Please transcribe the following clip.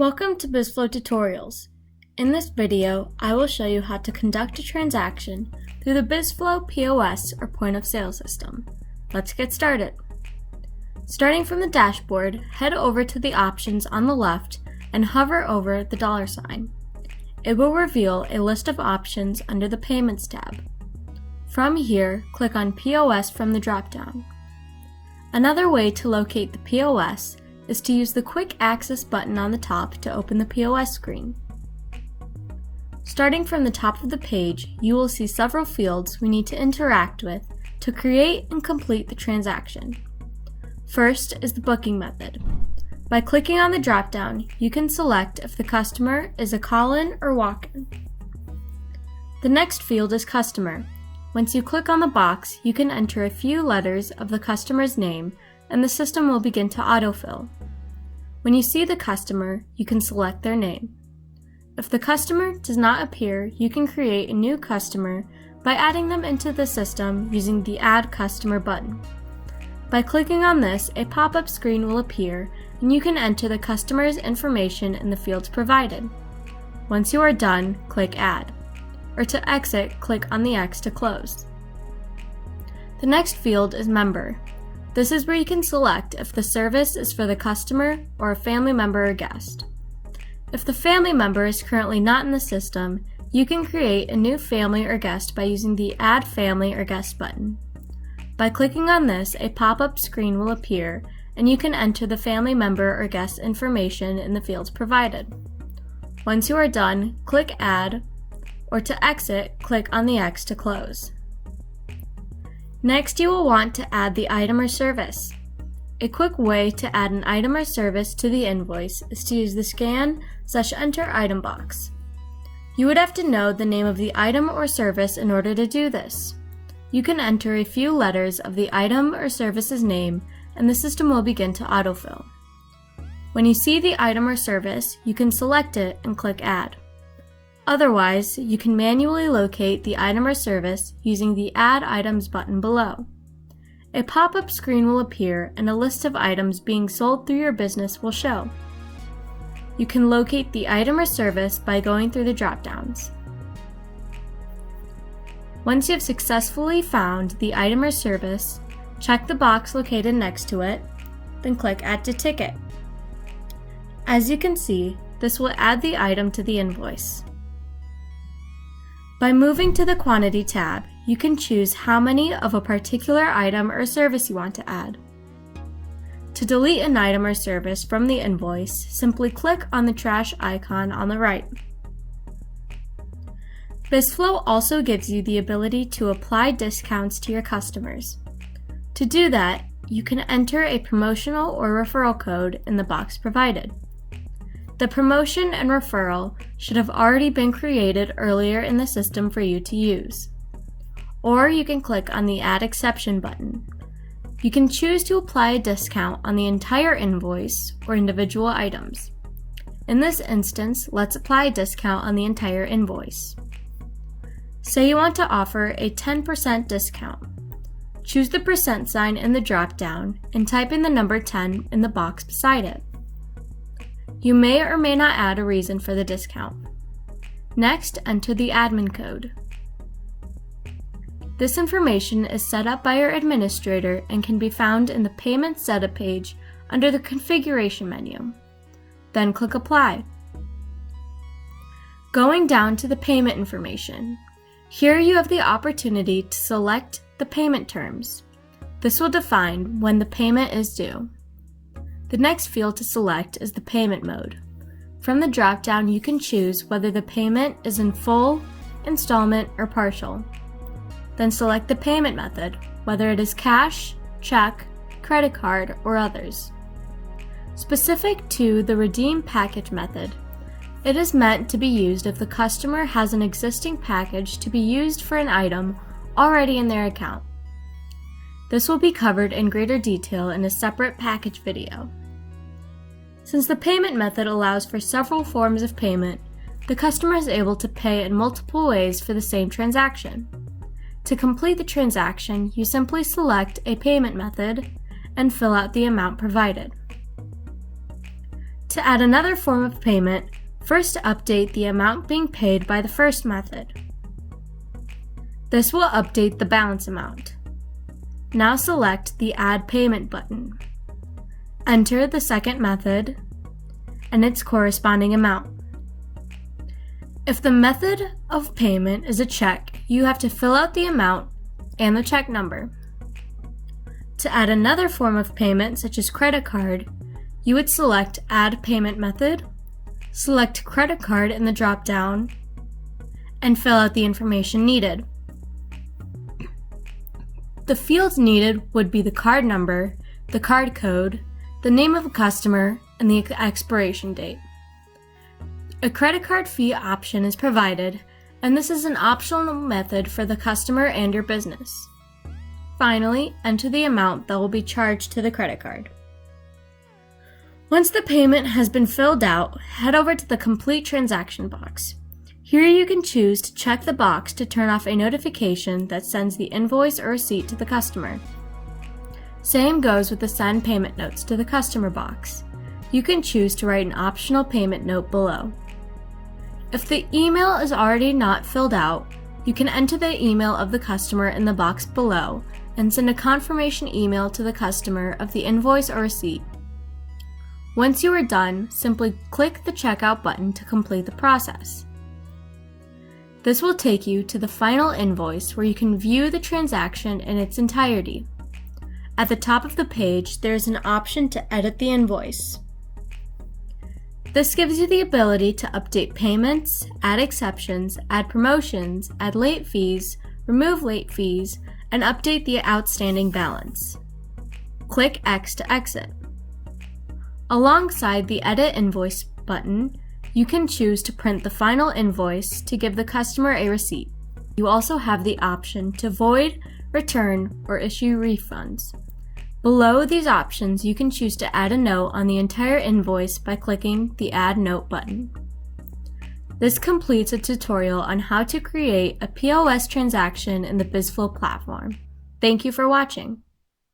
Welcome to Bizzflo Tutorials. In this video, I will show you how to conduct a transaction through the Bizzflo POS or point of sale system. Let's get started. Starting from the dashboard, head over to the options on the left and hover over the $sign. It will reveal a list of options under the Payments tab. From here, click on POS from the drop-down. Another way to locate the POS is to use the Quick Access button on the top to open the POS screen. Starting from the top of the page, you will see several fields we need to interact with to create and complete the transaction. First is the booking method. By clicking on the drop-down, you can select if the customer is a call-in or walk-in. The next field is customer. Once you click on the box, you can enter a few letters of the customer's name and the system will begin to autofill. When you see the customer, you can select their name. If the customer does not appear, you can create a new customer by adding them into the system using the Add Customer button. By clicking on this, a pop-up screen will appear and you can enter the customer's information in the fields provided. Once you are done, click Add. Or to exit, click on the X to close. The next field is Member. This is where you can select if the service is for the customer or a family member or guest. If the family member is currently not in the system, you can create a new family or guest by using the Add Family or Guest button. By clicking on this, a pop-up screen will appear and you can enter the family member or guest information in the fields provided. Once you are done, click Add, or to exit, click on the X to close. Next, you will want to add the item or service. A quick way to add an item or service to the invoice is to use the Scan/Enter Item box. You would have to know the name of the item or service in order to do this. You can enter a few letters of the item or service's name and the system will begin to autofill. When you see the item or service, you can select it and click Add. Otherwise, you can manually locate the item or service using the Add Items button below. A pop-up screen will appear and a list of items being sold through your business will show. You can locate the item or service by going through the drop-downs. Once you have successfully found the item or service, check the box located next to it, then click Add to Ticket. As you can see, this will add the item to the invoice. By moving to the Quantity tab, you can choose how many of a particular item or service you want to add. To delete an item or service from the invoice, simply click on the trash icon on the right. Bizzflo also gives you the ability to apply discounts to your customers. To do that, you can enter a promotional or referral code in the box provided. The promotion and referral should have already been created earlier in the system for you to use. Or you can click on the Add Exception button. You can choose to apply a discount on the entire invoice or individual items. In this instance, let's apply a discount on the entire invoice. Say you want to offer a 10% discount. Choose the percent sign in the drop-down and type in the number 10 in the box beside it. You may or may not add a reason for the discount. Next, enter the admin code. This information is set up by your administrator and can be found in the Payment Setup page under the Configuration menu. Then click Apply. Going down to the payment information. Here you have the opportunity to select the payment terms. This will define when the payment is due. The next field to select is the payment mode. From the drop-down, you can choose whether the payment is in full, installment, or partial. Then select the payment method, whether it is cash, check, credit card, or others. Specific to the Redeem Package method, it is meant to be used if the customer has an existing package to be used for an item already in their account. This will be covered in greater detail in a separate package video. Since the payment method allows for several forms of payment, the customer is able to pay in multiple ways for the same transaction. To complete the transaction, you simply select a payment method and fill out the amount provided. To add another form of payment, first update the amount being paid by the first method. This will update the balance amount. Now select the Add Payment button. Enter the second method and its corresponding amount. If the method of payment is a check, you have to fill out the amount and the check number. To add another form of payment, such as credit card, you would select Add Payment Method, select Credit Card in the drop-down, and fill out the information needed. The fields needed would be the card number, the card code, the name of a customer, and the expiration date. A credit card fee option is provided, and this is an optional method for the customer and your business. Finally, enter the amount that will be charged to the credit card. Once the payment has been filled out, head over to the Complete Transaction box. Here you can choose to check the box to turn off a notification that sends the invoice or receipt to the customer. Same goes with the Send Payment Notes to the customer box. You can choose to write an optional payment note below. If the email is already not filled out, you can enter the email of the customer in the box below and send a confirmation email to the customer of the invoice or receipt. Once you are done, simply click the Checkout button to complete the process. This will take you to the final invoice where you can view the transaction in its entirety. At the top of the page, there is an option to edit the invoice. This gives you the ability to update payments, add exceptions, add promotions, add late fees, remove late fees, and update the outstanding balance. Click X to exit. Alongside the Edit Invoice button, you can choose to print the final invoice to give the customer a receipt. You also have the option to void, return, or issue refunds. Below these options, you can choose to add a note on the entire invoice by clicking the Add Note button. This completes a tutorial on how to create a POS transaction in the Bizzflo platform. Thank you for watching.